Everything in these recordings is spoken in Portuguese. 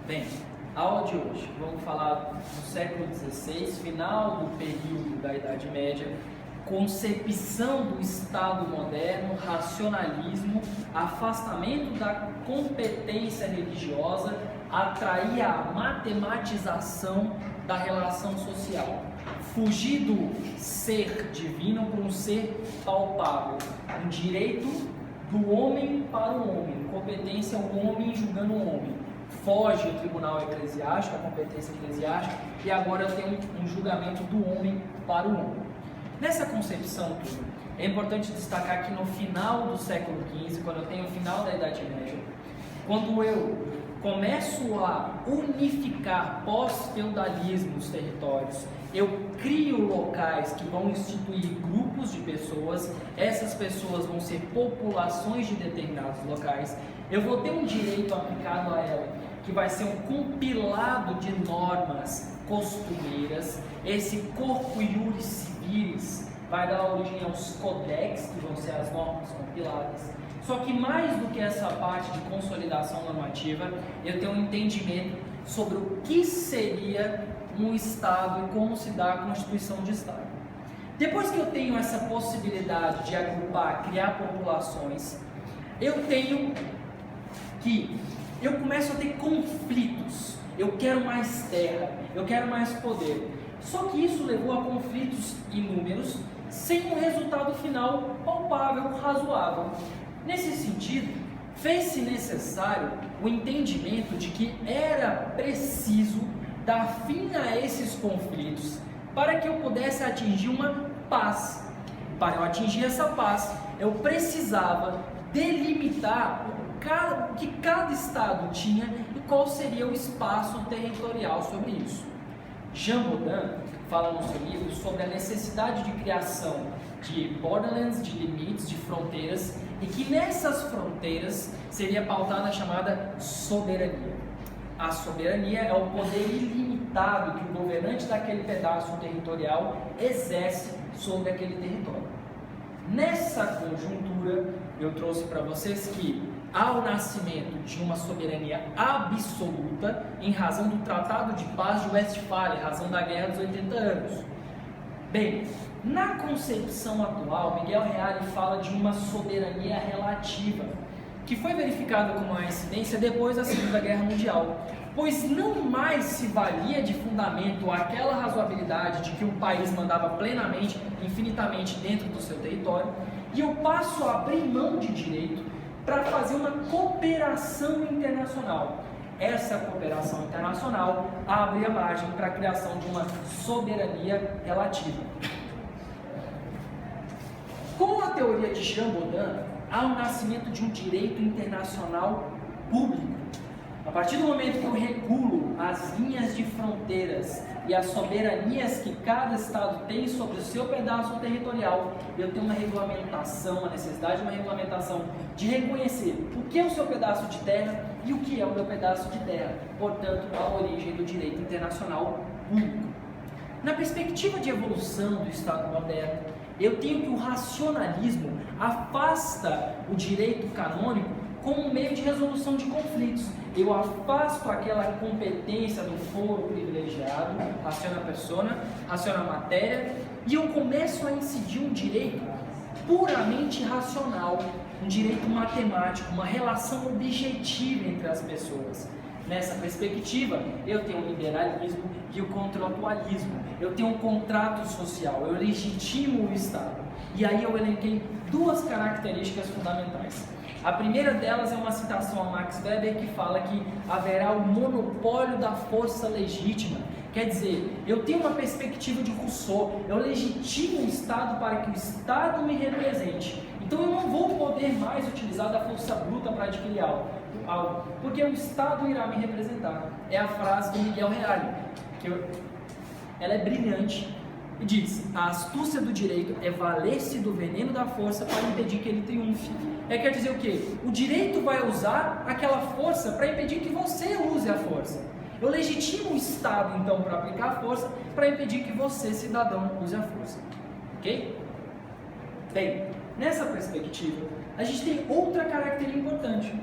Bem, a aula de hoje, vamos falar do século XVI, final do período da Idade Média, concepção do Estado moderno, racionalismo, afastamento da competência religiosa, atrair a matematização da relação social, fugir do ser divino para um ser palpável, um direito do homem para o homem, competência o homem julgando o homem. Foge o tribunal eclesiástico, a competência eclesiástica, e agora tem um julgamento do homem para o homem. Nessa concepção tudo, é importante destacar que no final do século XV, quando eu tenho o final da Idade Média, quando eu começo a unificar pós-feudalismo os territórios, eu crio locais que vão instituir grupos de pessoas, essas pessoas vão ser populações de determinados locais, eu vou ter um direito aplicado a ela, que vai ser um compilado de normas costumeiras. Esse corpo iuris civilis vai dar origem aos codex, que vão ser as normas compiladas. Só que mais do que essa parte de consolidação normativa, eu tenho um entendimento sobre o que seria um Estado e como se dá a constituição de Estado. Depois que eu tenho essa possibilidade de agrupar, criar populações, eu começo a ter conflitos. Eu quero mais terra, eu quero mais poder. Só que isso levou a conflitos inúmeros, sem um resultado final palpável, razoável. Nesse sentido, fez-se necessário o entendimento de que era preciso dar fim a esses conflitos para que eu pudesse atingir uma paz. Para eu atingir essa paz, eu precisava delimitar o que cada estado tinha e qual seria o espaço territorial sobre isso. Jean Bodin fala no seu livro sobre a necessidade de criação de borderlands, de limites, de fronteiras, e que nessas fronteiras seria pautada a chamada soberania. A soberania é o poder ilimitado que o governante daquele pedaço territorial exerce sobre aquele território. Nessa conjuntura, eu trouxe para vocês que há o nascimento de uma soberania absoluta em razão do Tratado de Paz de Westfália, em razão da Guerra dos 80 anos. Bem, na concepção atual, Miguel Reale fala de uma soberania relativa, que foi verificada como uma incidência depois da Segunda Guerra Mundial, pois não mais se valia de fundamento aquela razoabilidade de que um país mandava plenamente, infinitamente dentro do seu território, e eu passo a abrir mão de direito para fazer uma cooperação internacional. Essa cooperação internacional abre a margem para a criação de uma soberania relativa. Com a teoria de Jean Bodin, há o nascimento de um direito internacional público. A partir do momento que eu regulo as linhas de fronteiras e as soberanias que cada estado tem sobre o seu pedaço territorial, eu tenho uma regulamentação, uma necessidade de uma regulamentação de reconhecer o que é o seu pedaço de terra e o que é o meu pedaço de terra, portanto, a origem do direito internacional público. Na perspectiva de evolução do Estado moderno, eu tenho que o racionalismo afasta o direito canônico como um meio de resolução de conflitos. Eu afasto aquela competência do foro privilegiado, raciona persona, raciona matéria, e eu começo a incidir um direito puramente racional, um direito matemático, uma relação objetiva entre as pessoas. Nessa perspectiva, eu tenho o liberalismo e o contratualismo. Eu tenho um contrato social, eu legitimo o Estado. E aí eu elenquei duas características fundamentais. A primeira delas é uma citação a Max Weber que fala que haverá o monopólio da força legítima. Quer dizer, eu tenho uma perspectiva de Rousseau, eu legitimo o Estado para que o Estado me represente. Então eu não vou poder mais utilizar da força bruta para adquirir algo, porque o Estado irá me representar. É a frase do Miguel Reale, ela é brilhante. E diz: a astúcia do direito é valer-se do veneno da força para impedir que ele triunfe. Quer dizer o quê? O direito vai usar aquela força para impedir que você use a força. Eu legitimo o Estado, então, para aplicar a força, para impedir que você, cidadão, use a força. Ok? Bem, nessa perspectiva, a gente tem outra característica importante.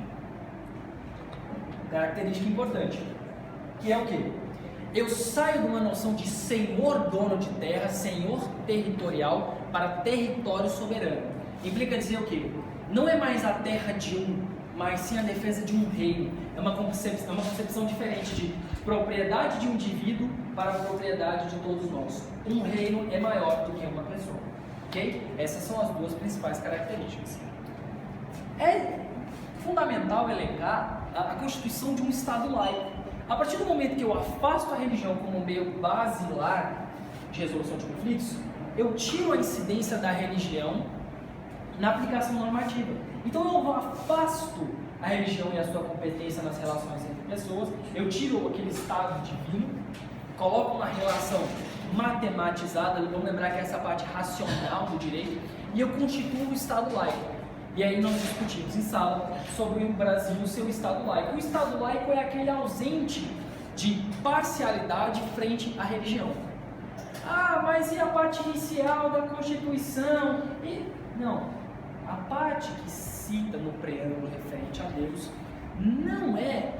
que é o quê? Eu saio de uma noção de senhor dono de terra, senhor territorial, para território soberano. Implica dizer o quê? Não é mais a terra de um, mas sim a defesa de um reino. É uma concepção diferente de propriedade de um indivíduo para a propriedade de todos nós. Um reino é maior do que uma pessoa. Ok? Essas são as duas principais características. É fundamental elencar a constituição de um Estado laico. A partir do momento que eu afasto a religião como meio basilar de resolução de conflitos, eu tiro a incidência da religião na aplicação normativa. Então eu afasto a religião e a sua competência nas relações entre pessoas, eu tiro aquele estado divino, coloco uma relação matematizada, vamos lembrar que é essa parte racional do direito, e eu constituo o Estado laico. E aí nós discutimos em sala sobre o Brasil e o seu Estado laico. O Estado laico é aquele ausente de parcialidade frente à religião. Ah, mas e a parte inicial da Constituição? Não, a parte que cita no preâmbulo referente a Deus não é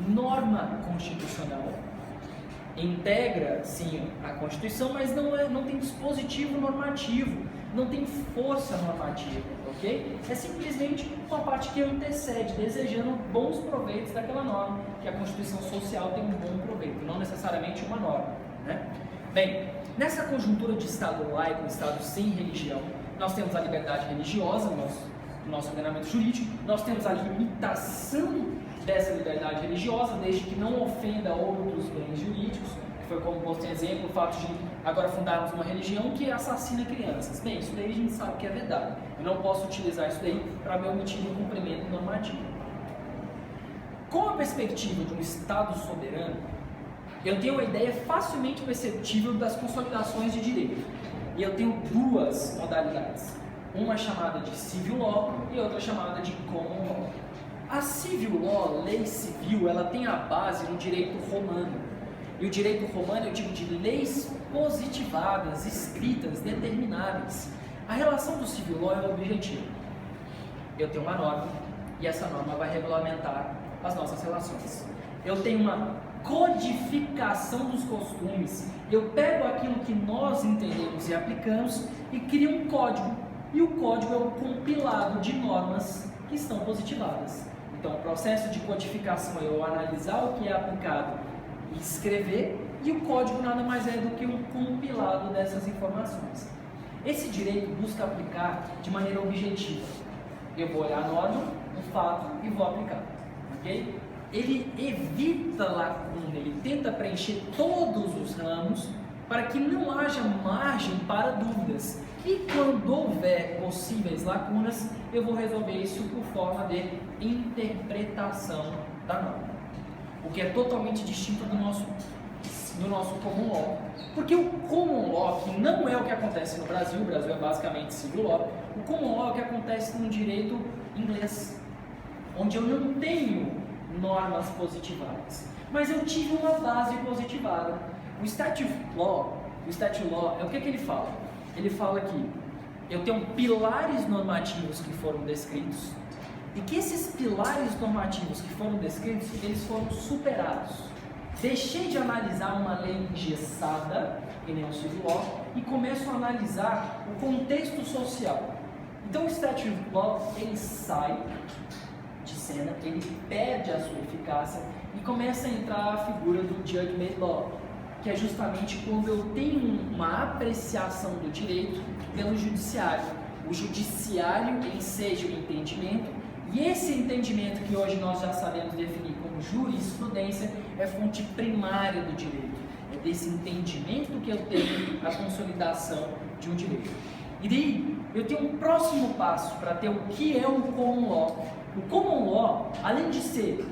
norma constitucional. Integra, sim, a Constituição, mas não tem dispositivo normativo, não tem força normativa, ok? É simplesmente uma parte que antecede, desejando bons proveitos daquela norma, que a Constituição Social tem um bom proveito, não necessariamente uma norma, né? Bem, nessa conjuntura de Estado laico, Estado sem religião, nós temos a liberdade religiosa no nosso ordenamento jurídico, nós temos a limitação dessa liberdade religiosa, desde que não ofenda outros bens jurídicos, que foi como posto em exemplo o fato de agora fundarmos uma religião que assassina crianças. Bem, isso daí a gente sabe que é verdade. Eu não posso utilizar isso daí para me omitir do cumprimento normativo. Com a perspectiva de um Estado soberano, eu tenho uma ideia facilmente perceptível das consolidações de direito. E eu tenho duas modalidades. Uma chamada de civil law e outra chamada de common law. A civil law, lei civil, ela tem a base no direito romano. E o direito romano eu digo de leis positivadas, escritas, determináveis. A relação do civil law é o objetivo. Eu tenho uma norma e essa norma vai regulamentar as nossas relações. Eu tenho uma codificação dos costumes. Eu pego aquilo que nós entendemos e aplicamos e crio um código. E o código é o compilado de normas que estão positivadas. Então, o processo de codificação é eu analisar o que é aplicado e escrever, e o código nada mais é do que um compilado dessas informações. Esse direito busca aplicar de maneira objetiva. Eu vou olhar a norma, o fato e vou aplicar. Ok? Ele evita lacuna, ele tenta preencher todos os ramos para que não haja margem para dúvidas. E quando houver possíveis lacunas, eu vou resolver isso por forma de interpretação da norma. O que é totalmente distinto do nosso common law. Porque o common law, que não é o que acontece no Brasil, o Brasil é basicamente civil law, o common law é o que acontece no direito inglês, onde eu não tenho normas positivadas, mas eu tive uma base positivada. O statute law é o que ele fala? Ele fala que eu tenho pilares normativos que foram descritos e que esses pilares normativos que foram descritos, eles foram superados. Deixei de analisar uma lei engessada, que nem o civil law, e começo a analisar o contexto social. Então o statute law, ele sai de cena, ele perde a sua eficácia e começa a entrar a figura do judgment law, que é justamente quando eu tenho uma apreciação do direito pelo judiciário. O judiciário enseja o entendimento, e esse entendimento que hoje nós já sabemos definir como jurisprudência é fonte primária do direito. É desse entendimento que eu tenho a consolidação de um direito. E daí eu tenho um próximo passo para ter o que é o common law. O common law, além de ser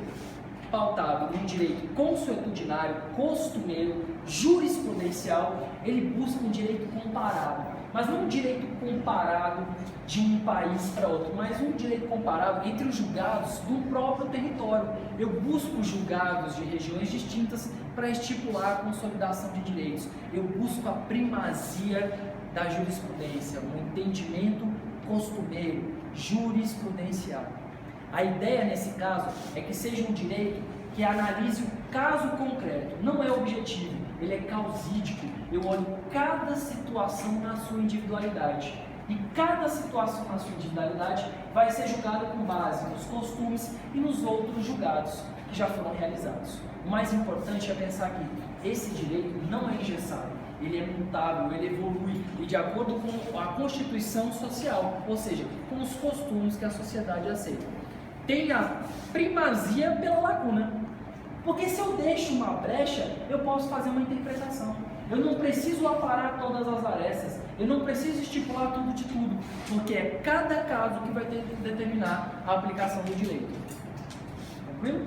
pautado num direito consuetudinário, costumeiro, jurisprudencial, ele busca um direito comparado. Mas não um direito comparado de um país para outro, mas um direito comparado entre os julgados do próprio território. Eu busco julgados de regiões distintas para estipular a consolidação de direitos. Eu busco a primazia da jurisprudência, um entendimento costumeiro, jurisprudencial. A ideia nesse caso é que seja um direito que analise o caso concreto. Não é objetivo, ele é causídico. Eu olho cada situação na sua individualidade. E cada situação na sua individualidade vai ser julgada com base nos costumes e nos outros julgados que já foram realizados. O mais importante é pensar que esse direito não é engessado, ele é mutável, ele evolui e de acordo com a constituição social, ou seja, com os costumes que a sociedade aceita. Tem a primazia pela lacuna, porque se eu deixo uma brecha, eu posso fazer uma interpretação. Eu não preciso aparar todas as arestas, eu não preciso estipular tudo de tudo, porque é cada caso que vai ter que determinar a aplicação do direito. Tranquilo?